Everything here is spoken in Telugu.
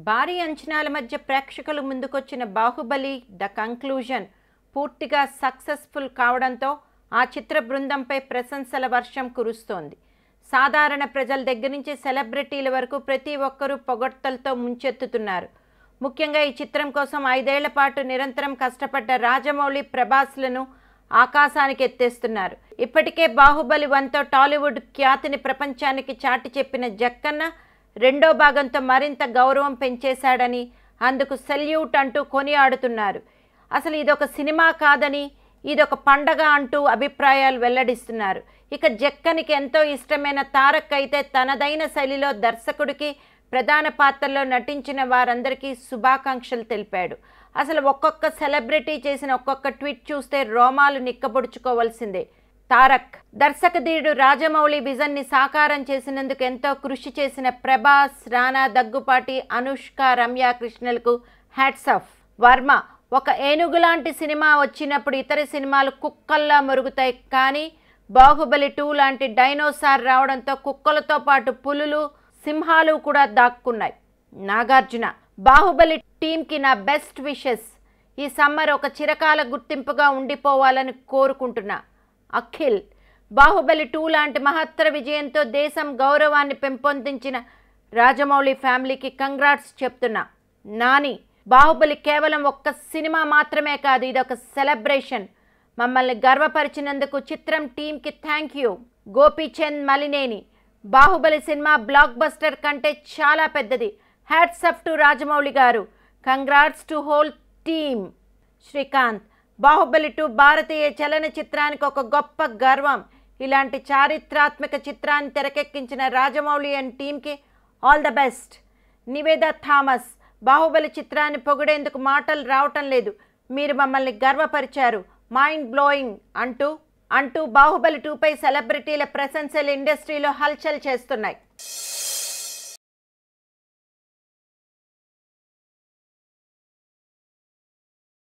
భారీ అంచనాల మధ్య ప్రేక్షకుల ముందుకొచ్చిన బాహుబలి ద కంక్లూజన్ పూర్తిగా సక్సెస్ఫుల్ కావడంతో ఆ చిత్ర బృందంపై ప్రశంసల వర్షం కురుస్తోంది. సాధారణ ప్రజల దగ్గర నుంచి సెలబ్రిటీల వరకు ప్రతి ఒక్కరూ పొగడ్తలతో ముంచెత్తుతున్నారు. ముఖ్యంగా ఈ చిత్రం కోసం 5 ఏళ్ల పాటు నిరంతరం కష్టపడ్డ రాజమౌళి, ప్రభాస్లను ఆకాశానికి ఎత్తేస్తున్నారు. ఇప్పటికే బాహుబలి 1తో టాలీవుడ్ ఖ్యాతిని ప్రపంచానికి చాటి చెప్పిన జక్కన్న రెండో భాగంతో మరింత గౌరవం పెంచేశాడని, అందుకు సెల్యూట్ అంటూ కొనియాడుతున్నారు. అసలు ఇదొక సినిమా కాదని, ఇదొక పండగ అంటూ అభిప్రాయాలు వెల్లడిస్తున్నారు. ఇక జక్కనికి ఎంతో ఇష్టమైన తారక్ అయితే తనదైన శైలిలో దర్శకుడికి, ప్రధాన పాత్రలో నటించిన వారందరికీ శుభాకాంక్షలు తెలిపాడు. అసలు ఒక్కొక్క సెలబ్రిటీ చేసిన ఒక్కొక్క ట్వీట్ చూస్తే రోమాలు నిక్కబొడుచుకోవాల్సిందే. తారక్ దర్శకధీరుడు రాజమౌళి విజన్ని సాకారం చేసినందుకు ఎంతో కృషి చేసిన ప్రభాస్, రానా, దగ్గుపాటి, అనుష్క, రమ్య కృష్ణలకు హ్యాట్స్ ఆఫ్. వర్మ ఒక ఏనుగులాంటి సినిమా వచ్చినప్పుడు ఇతర సినిమాలు కుక్కల్లా మరుగుతాయి, కానీ బాహుబలి 2 లాంటి డైనోసార్ రావడంతో కుక్కలతో పాటు పులులు, సింహాలు కూడా దాక్కున్నాయి. నాగార్జున బాహుబలి టీంకి నా బెస్ట్ విషెస్. ఈ సమ్మర్ ఒక చిరకాల గుర్తింపుగా ఉండిపోవాలని కోరుకుంటున్నా. అఖిల్ బాహుబలి 2 లాంటి మహత్తర విజయంతో దేశం గౌరవాన్ని పెంపొందించిన రాజమౌళి ఫ్యామిలీకి కంగ్రాట్స్ చెప్తున్నా. నాని బాహుబలి కేవలం ఒక్క సినిమా మాత్రమే కాదు, ఇదొక సెలబ్రేషన్. మమ్మల్ని గర్వపరిచినందుకు చిత్రం టీంకి thank you. Gopichand Malineni Baahubali cinema blockbuster కంటే చాలా పెద్దది. Hats off to Rajamouli garu. Congrats to whole team. Srikanth Baahubali 2 భారతీయ చలనచిత్రానికి ఒక గొప్ప గర్వం. ఇలాంటి చారిత్రాత్మక చిత్రాన్ని తెరకెక్కించిన రాజమౌళి అండ్ టీంకి all the best. Nivetha Thomas Baahubali చిత్రాన్ని పొగిడేందుకు మాటలు రావటం లేదు. మీరు మమ్మల్ని గర్వపరిచారు, మైండ్ బ్లోయింగ్ అంటూ బాహుబలి 2పై సెలబ్రిటీల ప్రశంసలు ఇండస్ట్రీలో హల్చల్ చేస్తున్నాయి.